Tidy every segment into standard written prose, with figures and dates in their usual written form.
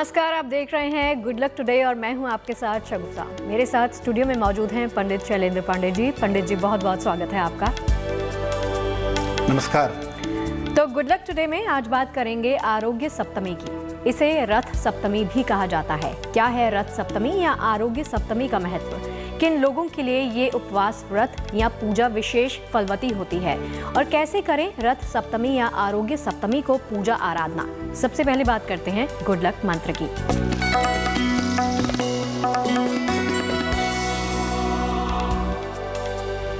नमस्कार, आप देख रहे हैं गुड लक टुडे और मैं हूं आपके साथ शगुफ्ता। मेरे साथ स्टूडियो में मौजूद हैं पंडित शैलेंद्र पांडे जी। पंडित जी, बहुत बहुत स्वागत है आपका। नमस्कार। तो गुड लक टुडे में आज बात करेंगे आरोग्य सप्तमी की। इसे रथ सप्तमी भी कहा जाता है। क्या है रथ सप्तमी या आरोग्य सप्तमी का महत्व? किन लोगों के लिए ये उपवास, व्रत या पूजा विशेष फलवती होती है और कैसे करें रथ सप्तमी या आरोग्य सप्तमी को पूजा आराधना? सबसे पहले बात करते हैं गुड लक मंत्र की।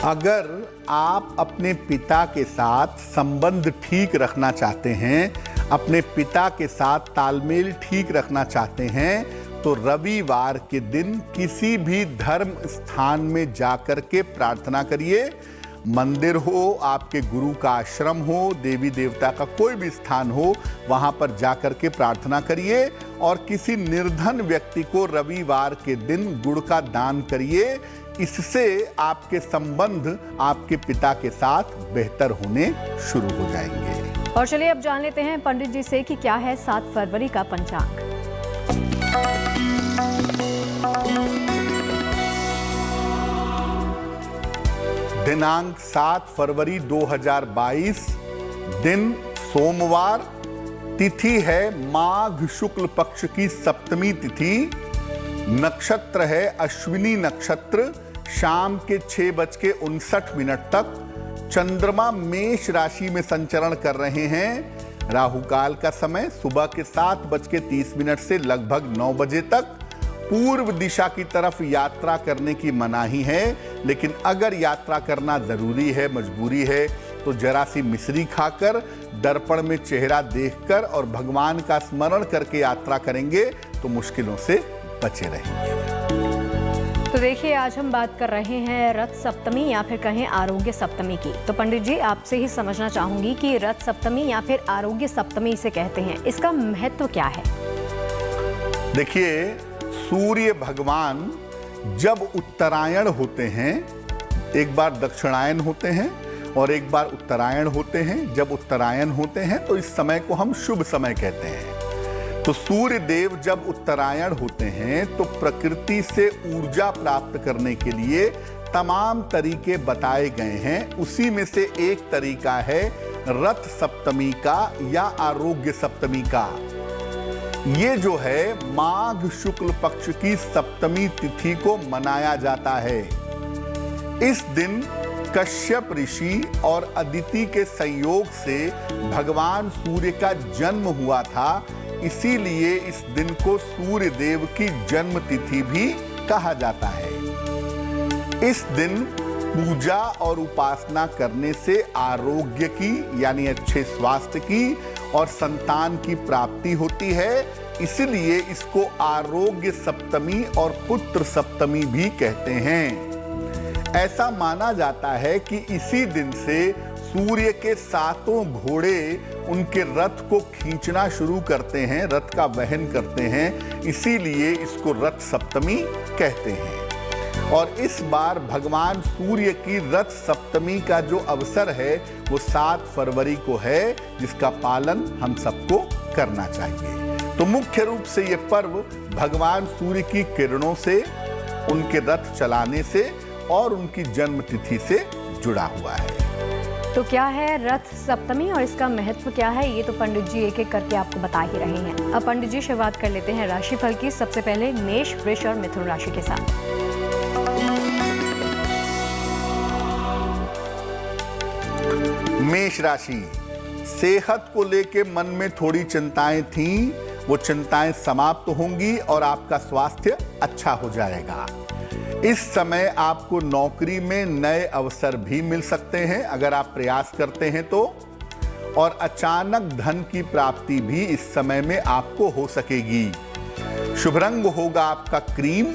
अगर आप अपने पिता के साथ संबंध ठीक रखना चाहते हैं, अपने पिता के साथ तालमेल ठीक रखना चाहते हैं, तो रविवार के दिन किसी भी धर्म स्थान में जाकर के प्रार्थना करिए। मंदिर हो, आपके गुरु का आश्रम हो, देवी देवता का कोई भी स्थान हो, वहां पर जाकर के प्रार्थना करिए और किसी निर्धन व्यक्ति को रविवार के दिन गुड़ का दान करिए। इससे आपके संबंध आपके पिता के साथ बेहतर होने शुरू हो जाएंगे। और चलिए अब जान लेते हैं पंडित जी से कि क्या है 7 फरवरी का पंचांग। दिनांक 7 फरवरी 2022, दिन सोमवार, तिथि है माघ शुक्ल पक्ष की सप्तमी तिथि, नक्षत्र है अश्विनी नक्षत्र, शाम के 6:59 तक। चंद्रमा मेष राशि में संचरण कर रहे हैं। राहु काल का समय सुबह के 7:30 से लगभग 9 बजे तक। पूर्व दिशा की तरफ यात्रा करने की मनाही है, लेकिन अगर यात्रा करना जरूरी है, मजबूरी है, तो जरा सी मिश्री खाकर, दर्पण में चेहरा देखकर और भगवान का स्मरण करके यात्रा करेंगे तो मुश्किलों से बचे रहेंगे। तो देखिए, आज हम बात कर रहे हैं रथ सप्तमी या फिर कहें आरोग्य सप्तमी की। तो पंडित जी, आपसे ही समझना चाहूंगी कि रथ सप्तमी या फिर आरोग्य सप्तमी इसे कहते हैं, इसका महत्व क्या है? देखिए, सूर्य भगवान जब उत्तरायण होते हैं, एक बार दक्षिणायन होते हैं और एक बार उत्तरायण होते हैं। जब उत्तरायण होते हैं तो इस समय को हम शुभ समय कहते हैं। तो सूर्य देव जब उत्तरायण होते हैं तो प्रकृति से ऊर्जा प्राप्त करने के लिए तमाम तरीके बताए गए हैं। उसी में से एक तरीका है रथ सप्तमी का या आरोग्य सप्तमी का। ये जो है माघ शुक्ल पक्ष की सप्तमी तिथि को मनाया जाता है। इस दिन कश्यप ऋषि और अदिति के संयोग से भगवान सूर्य का जन्म हुआ था। इसीलिए इस दिन को सूर्य देव की जन्म तिथि भी कहा जाता है। इस दिन पूजा और उपासना करने से आरोग्य की यानी अच्छे स्वास्थ्य की और संतान की प्राप्ति होती है। इसलिए इसको आरोग्य सप्तमी और पुत्र सप्तमी भी कहते हैं। ऐसा माना जाता है कि इसी दिन से सूर्य के 7 घोड़े उनके रथ को खींचना शुरू करते हैं, रथ का वहन करते हैं। इसीलिए इसको रथ सप्तमी कहते हैं। और इस बार भगवान सूर्य की रथ सप्तमी का जो अवसर है वो 7 फरवरी को है, जिसका पालन हम सबको करना चाहिए। तो मुख्य रूप से ये पर्व भगवान सूर्य की किरणों से, उनके रथ चलाने से और उनकी जन्म तिथि से जुड़ा हुआ है। तो क्या है रथ सप्तमी और इसका महत्व क्या है, ये तो पंडित जी एक एक करके आपको बता ही रहे हैं। अब पंडित जी शुरुआत कर लेते हैं राशिफल की। सबसे पहले मेष, वृष और मिथुन राशि के साथ। मेष राशि, सेहत को लेके मन में थोड़ी चिंताएं थीं, वो चिंताएं समाप्त होंगी और आपका स्वास्थ्य अच्छा हो जाएगा। इस समय आपको नौकरी में नए अवसर भी मिल सकते हैं अगर आप प्रयास करते हैं तो, और अचानक धन की प्राप्ति भी इस समय में आपको हो सकेगी। शुभ रंग होगा आपका क्रीम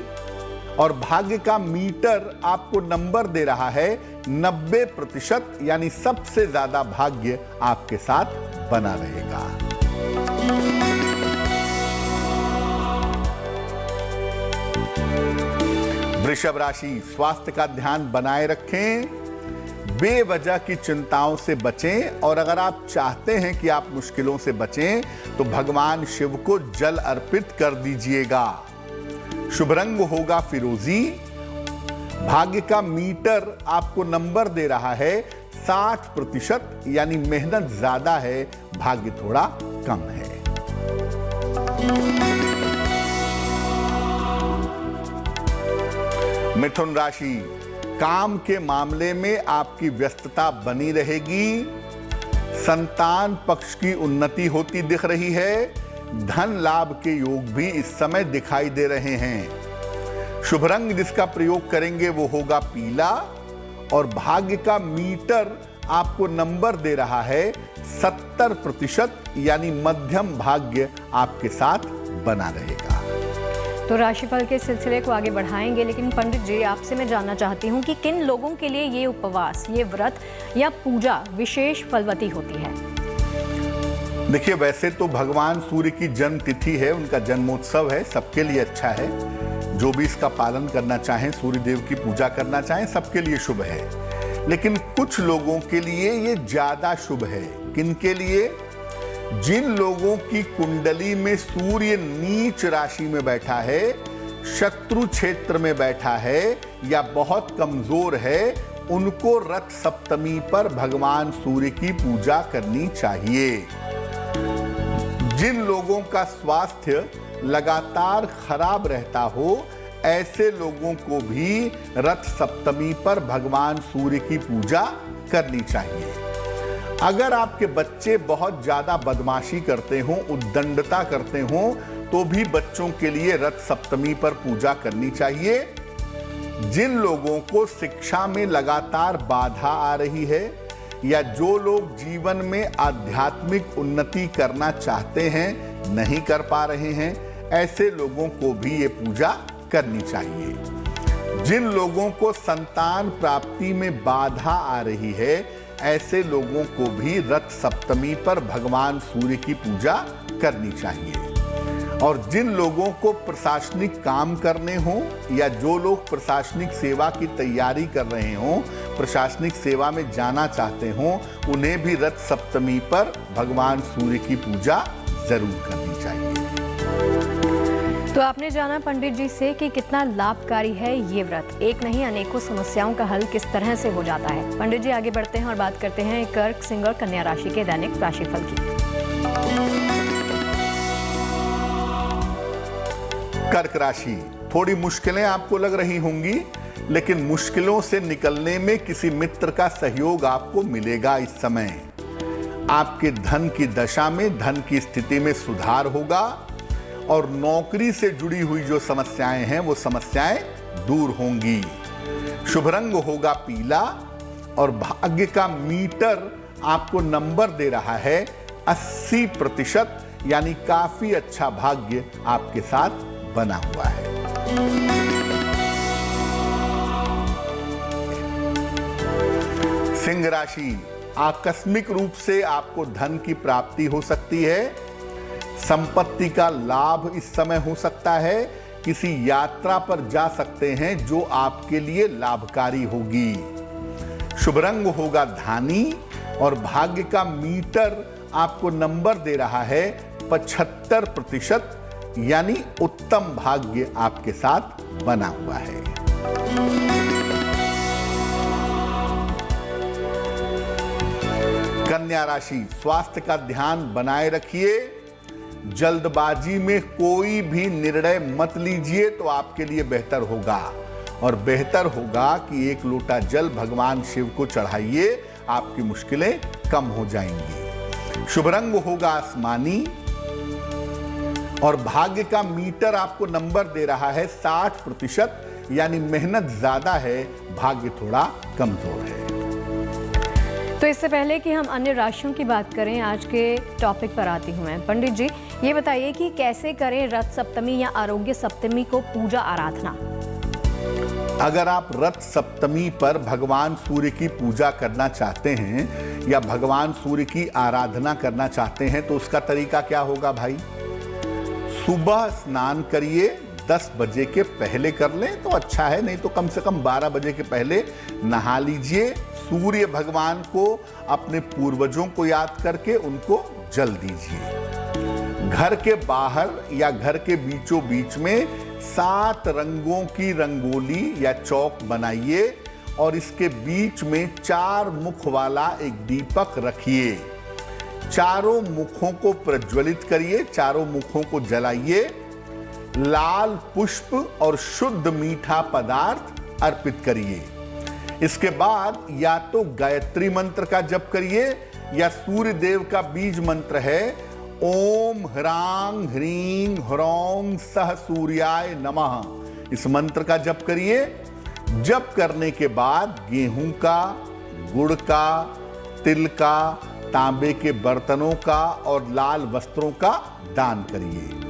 और भाग्य का मीटर आपको नंबर दे रहा है 90%, यानी सबसे ज्यादा भाग्य आपके साथ बना रहेगा। वृषभ राशि, स्वास्थ्य का ध्यान बनाए रखें। बेवजह की चिंताओं से बचें, और अगर आप चाहते हैं कि आप मुश्किलों से बचें तो भगवान शिव को जल अर्पित कर दीजिएगा। शुभ रंग होगा फिरोजी। भाग्य का मीटर आपको नंबर दे रहा है 60%, यानी मेहनत ज्यादा है, भाग्य थोड़ा कम है। मिथुन राशि, काम के मामले में आपकी व्यस्तता बनी रहेगी। संतान पक्ष की उन्नति होती दिख रही है। धन लाभ के योग भी इस समय दिखाई दे रहे हैं। शुभ रंग जिसका प्रयोग करेंगे वो होगा पीला, और भाग्य का मीटर आपको नंबर दे रहा है 70%, यानी मध्यम भाग्य आपके साथ बना रहेगा। तो राशिफल के सिलसिले को आगे बढ़ाएंगे, लेकिन पंडित जी आपसे मैं जानना चाहती हूँ कि किन लोगों के लिए ये उपवास, ये व्रत या पूजा विशेष फलवती होती है। देखिए, वैसे तो भगवान सूर्य की जन्म तिथि है, उनका जन्मोत्सव है, सबके लिए अच्छा है। जो भी इसका पालन करना चाहें, सूर्य देव की पूजा करना चाहें, सबके लिए शुभ है। लेकिन कुछ लोगों के लिए ये ज्यादा शुभ है। किनके लिए? जिन लोगों की कुंडली में सूर्य नीच राशि में बैठा है, शत्रु क्षेत्र में बैठा है या बहुत कमजोर है, उनको रथ सप्तमी पर भगवान सूर्य की पूजा करनी चाहिए। जिन लोगों का स्वास्थ्य लगातार खराब रहता हो, ऐसे लोगों को भी रथ सप्तमी पर भगवान सूर्य की पूजा करनी चाहिए। अगर आपके बच्चे बहुत ज्यादा बदमाशी करते हों, उद्दंडता करते हों, तो भी बच्चों के लिए रथ सप्तमी पर पूजा करनी चाहिए। जिन लोगों को शिक्षा में लगातार बाधा आ रही है, या जो लोग जीवन में आध्यात्मिक उन्नति करना चाहते हैं, नहीं कर पा रहे हैं, ऐसे लोगों को भी ये पूजा करनी चाहिए। जिन लोगों को संतान प्राप्ति में बाधा आ रही है, ऐसे लोगों को भी रथ सप्तमी पर भगवान सूर्य की पूजा करनी चाहिए। और जिन लोगों को प्रशासनिक काम करने हों, या जो लोग प्रशासनिक सेवा की तैयारी कर रहे हों, प्रशासनिक सेवा में जाना चाहते हों, उन्हें भी रथ सप्तमी पर भगवान सूर्य की पूजा जरूर करनी चाहिए। तो आपने जाना पंडित जी से कि कितना लाभकारी है ये व्रत। एक नहीं अनेकों समस्याओं का हल किस तरह से हो जाता है। पंडित जी आगे बढ़ते हैं और बात करते हैं कर्क, सिंह और कन्या राशि के दैनिक राशिफल की। कर्क राशि, थोड़ी मुश्किलें आपको लग रही होंगी, लेकिन मुश्किलों से निकलने में किसी मित्र का सहयोग आपको मिलेगा। इस समय आपके धन की दशा में, धन की स्थिति में सुधार होगा, और नौकरी से जुड़ी हुई जो समस्याएं हैं वो समस्याएं दूर होंगी। शुभ रंग होगा पीला, और भाग्य का मीटर आपको नंबर दे रहा है 80%, यानी काफी अच्छा भाग्य आपके साथ बना हुआ है। सिंह राशि, आकस्मिक रूप से आपको धन की प्राप्ति हो सकती है। संपत्ति का लाभ इस समय हो सकता है। किसी यात्रा पर जा सकते हैं जो आपके लिए लाभकारी होगी। शुभ रंग होगा धानी, और भाग्य का मीटर आपको नंबर दे रहा है 75%, यानी उत्तम भाग्य आपके साथ बना हुआ है। कन्या राशि, स्वास्थ्य का ध्यान बनाए रखिए। जल्दबाजी में कोई भी निर्णय मत लीजिए, तो आपके लिए बेहतर होगा। और बेहतर होगा कि एक लोटा जल भगवान शिव को चढ़ाइए, आपकी मुश्किलें कम हो जाएंगी। शुभ रंग होगा आसमानी, और भाग्य का मीटर आपको नंबर दे रहा है 60%, यानी मेहनत ज्यादा है, भाग्य थोड़ा कमजोर है। तो इससे पहले कि हम अन्य राशियों की बात करें, आज के टॉपिक पर आती हूँ मैं। पंडित जी ये बताइए कि कैसे करें रथ सप्तमी या आरोग्य सप्तमी को पूजा आराधना। अगर आप रथ सप्तमी पर भगवान सूर्य की पूजा करना चाहते हैं या भगवान सूर्य की आराधना करना चाहते हैं, तो उसका तरीका क्या होगा भाई? सुबह स्नान करिए, 10 बजे के पहले कर लें तो अच्छा है, नहीं तो कम से कम 12 बजे के पहले नहा लीजिए। सूर्य भगवान को अपने पूर्वजों को याद करके उनको जल दीजिए। घर के बाहर या घर के बीचों बीच में 7 रंगों की रंगोली या चौक बनाइए और इसके बीच में 4 मुख वाला एक दीपक रखिए। चारों मुखों को प्रज्वलित करिए, चारों मुखों को जलाइए। लाल पुष्प और शुद्ध मीठा पदार्थ अर्पित करिए। इसके बाद या तो गायत्री मंत्र का जप करिए या सूर्य देव का बीज मंत्र है ओम ह्रांग ह्रीं ह्रौं सह सूर्याय नमः। इस मंत्र का जप करिए। जप करने के बाद गेहूं का, गुड़ का, तिल का, तांबे के बर्तनों का और लाल वस्त्रों का दान करिए।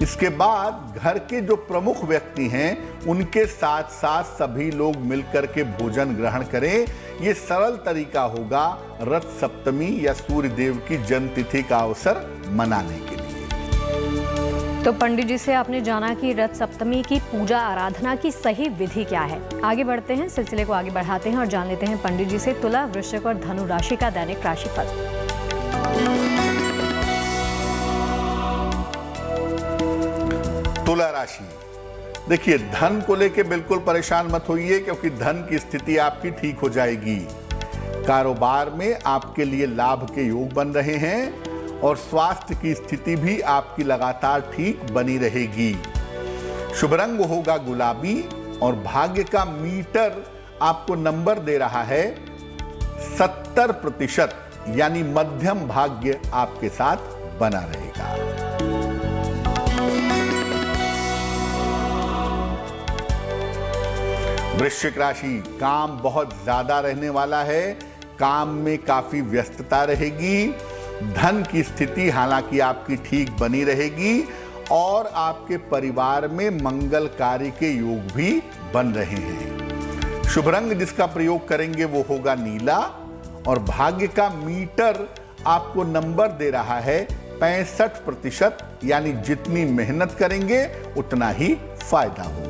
इसके बाद घर के जो प्रमुख व्यक्ति हैं उनके साथ साथ सभी लोग मिलकर के भोजन ग्रहण करें। ये सरल तरीका होगा रथ सप्तमी या सूर्य देव की जन्मतिथि का अवसर मनाने के लिए। तो पंडित जी से आपने जाना कि रथ सप्तमी की पूजा आराधना की सही विधि क्या है। आगे बढ़ते हैं, सिलसिले को आगे बढ़ाते हैं और जान लेते हैं पंडित जी से तुला, वृश्चिक और धनु राशि का दैनिक राशिफल। तुला राशि, देखिए धन को लेके बिल्कुल परेशान मत होइए क्योंकि धन की स्थिति आपकी ठीक हो जाएगी। कारोबार में आपके लिए लाभ के योग बन रहे हैं और स्वास्थ्य की स्थिति भी आपकी लगातार ठीक बनी रहेगी। शुभ रंग होगा गुलाबी और भाग्य का मीटर आपको नंबर दे रहा है 70%, यानी मध्यम भाग्य आपके साथ बना रहेगा। वृश्चिक राशि, काम बहुत ज्यादा रहने वाला है, काम में काफी व्यस्तता रहेगी। धन की स्थिति हालांकि आपकी ठीक बनी रहेगी और आपके परिवार में मंगल कार्य के योग भी बन रहे हैं। शुभ रंग जिसका प्रयोग करेंगे वो होगा नीला और भाग्य का मीटर आपको नंबर दे रहा है 65%, यानी जितनी मेहनत करेंगे उतना ही फायदा होगा।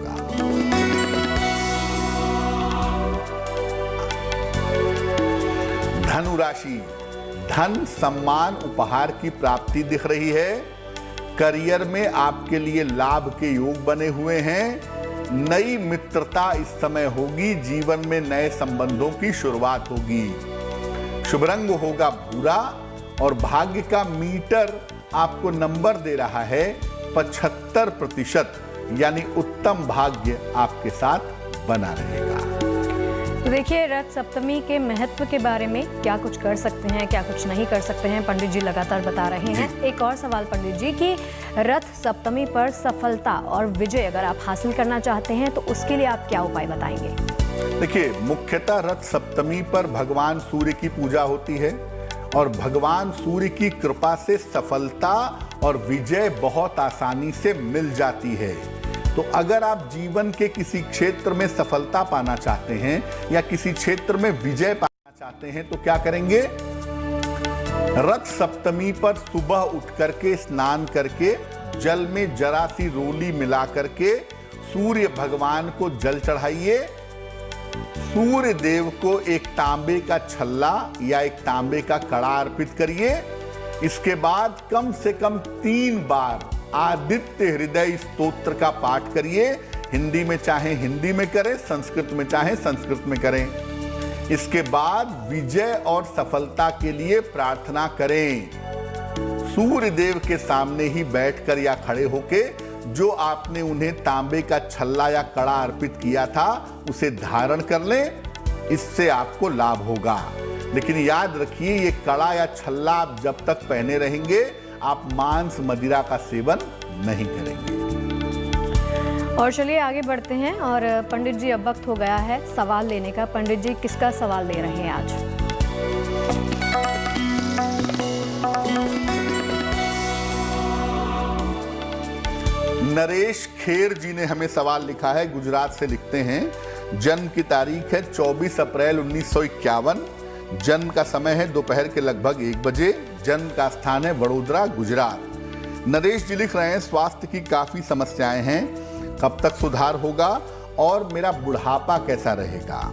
धनु राशि, धन, सम्मान, उपहार की प्राप्ति दिख रही है। करियर में आपके लिए लाभ के योग बने हुए हैं। नई मित्रता इस समय होगी, जीवन में नए संबंधों की शुरुआत होगी। शुभ रंग होगा भूरा और भाग्य का मीटर आपको नंबर दे रहा है 75%, यानी उत्तम भाग्य आपके साथ बना रहेगा। तो देखिए रथ सप्तमी के महत्व के बारे में क्या कुछ कर सकते हैं, क्या कुछ नहीं कर सकते हैं, पंडित जी लगातार बता रहे हैं। एक और सवाल पंडित जी कि रथ सप्तमी पर सफलता और विजय अगर आप हासिल करना चाहते हैं तो उसके लिए आप क्या उपाय बताएंगे? देखिए मुख्यतः रथ सप्तमी पर भगवान सूर्य की पूजा होती है और भगवान सूर्य की कृपा से सफलता और विजय बहुत आसानी से मिल जाती है। तो अगर आप जीवन के किसी क्षेत्र में सफलता पाना चाहते हैं या किसी क्षेत्र में विजय पाना चाहते हैं तो क्या करेंगे? रथ सप्तमी पर सुबह उठ करके स्नान करके जल में जरा सी रोली मिला करके सूर्य भगवान को जल चढ़ाइए। सूर्य देव को एक तांबे का छल्ला या एक तांबे का कड़ा अर्पित करिए। इसके बाद कम से कम 3 बार आदित्य हृदय स्तोत्र का पाठ करिए। हिंदी में चाहे हिंदी में करें, संस्कृत में चाहे संस्कृत में करें। इसके बाद विजय और सफलता के लिए प्रार्थना करें। सूर्य देव के सामने ही बैठकर या खड़े होके जो आपने उन्हें तांबे का छल्ला या कड़ा अर्पित किया था उसे धारण कर लें, इससे आपको लाभ होगा। लेकिन याद रखिए ये कड़ा या छल्ला आप जब तक पहने रहेंगे आप मांस मदिरा का सेवन नहीं करेंगे। और चलिए आगे बढ़ते हैं और पंडित जी अब वक्त हो गया है सवाल लेने का। पंडित जी किसका सवाल ले रहे हैं आज? नरेश खेर जी ने हमें सवाल लिखा है, गुजरात से लिखते हैं। जन्म की तारीख है 24 अप्रैल 1951। जन्म का समय है दोपहर के लगभग 1 बजे। जन्म का स्थान है वडोदरा, गुजरात। नरेश जी लिख रहे हैं स्वास्थ्य की काफी समस्याएं हैं, कब तक सुधार होगा और मेरा बुढ़ापा कैसा रहेगा।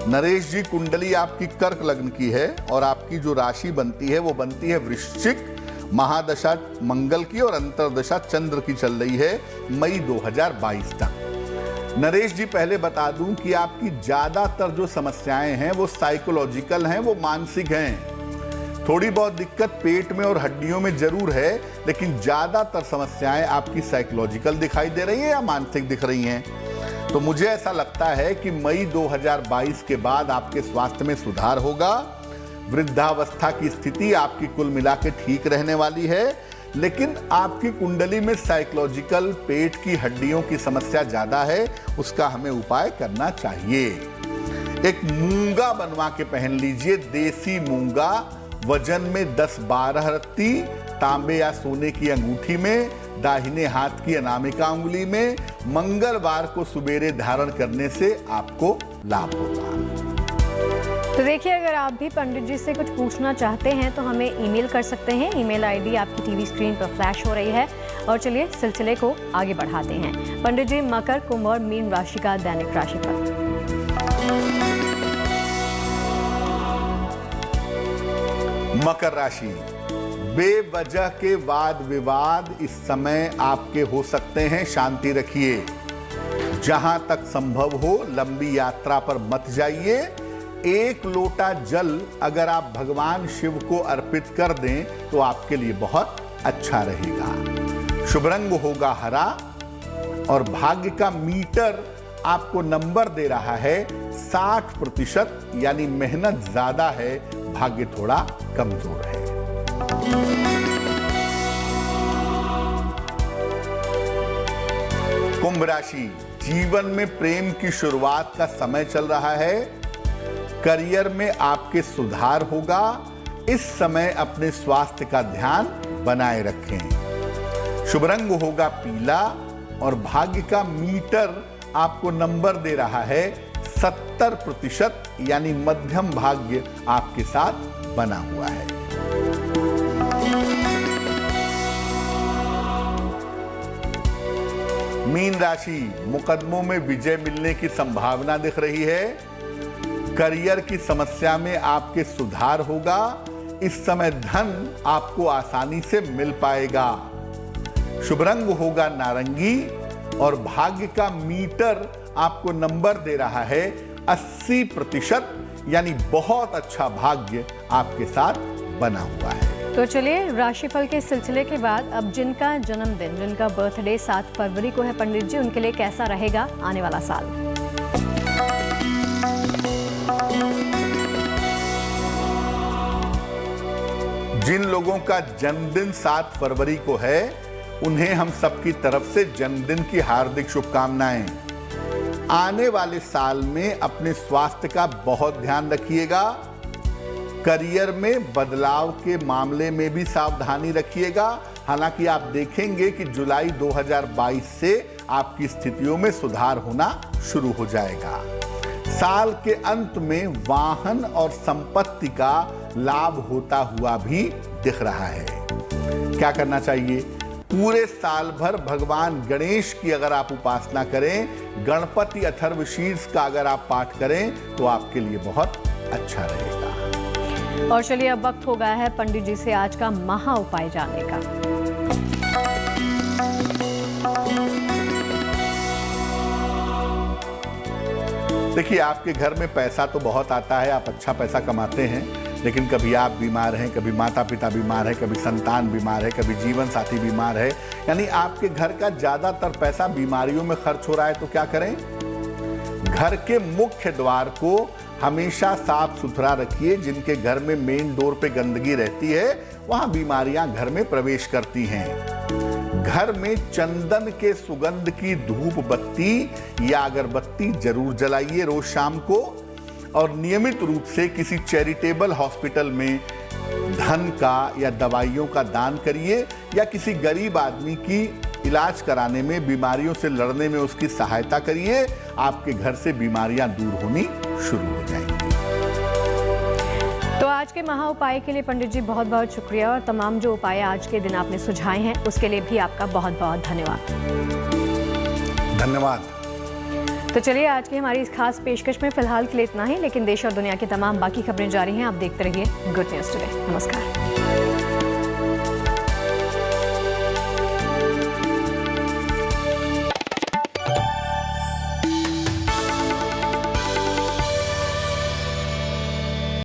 नरेश जी, कुंडली आपकी कर्क लग्न की है और आपकी जो राशि बनती है वो बनती है वृश्चिक, महादशा मंगल की और अंतरदशा चंद्र की चल रही है मई 2022 तक। नरेश जी, पहले बता दूं कि आपकी ज्यादातर जो समस्याएं हैं वो साइकोलॉजिकल हैं, वो मानसिक हैं। थोड़ी बहुत दिक्कत पेट में और हड्डियों में जरूर है, लेकिन ज्यादातर समस्याएं आपकी साइकोलॉजिकल दिखाई दे रही हैं या मानसिक दिख रही हैं। तो मुझे ऐसा लगता है कि मई 2022 के बाद आपके स्वास्थ्य में सुधार होगा। वृद्धावस्था की स्थिति आपकी कुल मिला के ठीक रहने वाली है, लेकिन आपकी कुंडली में साइकोलॉजिकल पेट की हड्डियों की समस्या ज्यादा है, उसका हमें उपाय करना चाहिए। एक मूंगा बनवा के पहन लीजिए, देसी मूंगा, वजन में 10-12 रत्ती, तांबे या सोने की अंगूठी में, दाहिने हाथ की अनामिका उंगली में। मंगलवार को सुबेरे धारण करने से आपको लाभ होगा। तो देखिए, अगर आप भी पंडित जी से कुछ पूछना चाहते हैं तो हमें ईमेल कर सकते हैं। ईमेल आईडी आपकी टीवी स्क्रीन पर फ्लैश हो रही है। और चलिए सिलसिले को आगे बढ़ाते हैं। पंडित जी, मकर, कुंभ और मीन राशि का दैनिक राशिफल। मकर राशि, बेवजह के वाद विवाद इस समय आपके हो सकते हैं, शांति रखिए। जहां तक संभव हो लंबी यात्रा पर मत जाइए। एक लोटा जल अगर आप भगवान शिव को अर्पित कर दें तो आपके लिए बहुत अच्छा रहेगा। शुभ रंग होगा हरा और भाग्य का मीटर आपको नंबर दे रहा है 60%, यानी मेहनत ज्यादा है, भाग्य थोड़ा कमजोर है। कुंभ राशि, जीवन में प्रेम की शुरुआत का समय चल रहा है। करियर में आपके सुधार होगा। इस समय अपने स्वास्थ्य का ध्यान बनाए रखें। शुभ रंग होगा पीला और भाग्य का मीटर आपको नंबर दे रहा है 70%, यानी मध्यम भाग्य आपके साथ बना हुआ है। मीन राशि, मुकदमों में विजय मिलने की संभावना दिख रही है। करियर की समस्या में आपके सुधार होगा। इस समय धन आपको आसानी से मिल पाएगा। शुभ रंग होगा नारंगी और भाग्य का मीटर आपको नंबर दे रहा है 80%, यानी बहुत अच्छा भाग्य आपके साथ बना हुआ है। तो चलिए राशिफल के सिलसिले के बाद अब जिनका जन्मदिन, जिनका बर्थडे 7 फरवरी को है पंडित जी, उनके लिए कैसा रहेगा आने वाला साल। जिन लोगों का जन्मदिन 7 फरवरी को है उन्हें हम सबकी तरफ से जन्मदिन की हार्दिक शुभकामनाएं। आने वाले साल में अपने स्वास्थ्य का बहुत ध्यान रखिएगा। करियर में बदलाव के मामले में भी सावधानी रखिएगा। हालांकि आप देखेंगे कि जुलाई 2022 से आपकी स्थितियों में सुधार होना शुरू हो जाएगा। साल के अंत में वाहन और संपत्ति का लाभ होता हुआ भी दिख रहा है। क्या करना चाहिए? पूरे साल भर भगवान गणेश की अगर आप उपासना करें, गणपति अथर्वशीर्ष का अगर आप पाठ करें तो आपके लिए बहुत अच्छा रहेगा। और चलिए अब वक्त हो गया है पंडित जी से आज का महा उपाय जानने का। देखिए, आपके घर में पैसा तो बहुत आता है, आप अच्छा पैसा कमाते हैं, लेकिन कभी आप बीमार हैं, कभी माता पिता बीमार है, कभी संतान बीमार है, कभी जीवन साथी बीमार है, यानी आपके घर का ज्यादातर पैसा बीमारियों में खर्च हो रहा है। तो क्या करें? घर के मुख्य द्वार को हमेशा साफ सुथरा रखिए। जिनके घर में मेन डोर पे गंदगी रहती है वहां बीमारियां घर में प्रवेश करती हैं। घर में चंदन के सुगंध की धूप बत्ती या अगरबत्ती जरूर जलाइए रोज शाम को। और नियमित रूप से किसी चैरिटेबल हॉस्पिटल में धन का या दवाइयों का दान करिए, या किसी गरीब आदमी की इलाज कराने में, बीमारियों से लड़ने में उसकी सहायता करिए। आपके घर से बीमारियां दूर होनी शुरू हो जाएंगी। तो आज के महा उपाय के लिए पंडित जी बहुत बहुत शुक्रिया, और तमाम जो उपाय आज के दिन आपने सुझाए हैं उसके लिए भी आपका बहुत बहुत धन्यवाद। धन्यवाद। तो चलिए आज की हमारी इस खास पेशकश में फिलहाल के लिए इतना ही, लेकिन देश और दुनिया की तमाम बाकी खबरें जारी हैं। आप देखते रहिए गुड न्यूज़ टुडे। नमस्कार।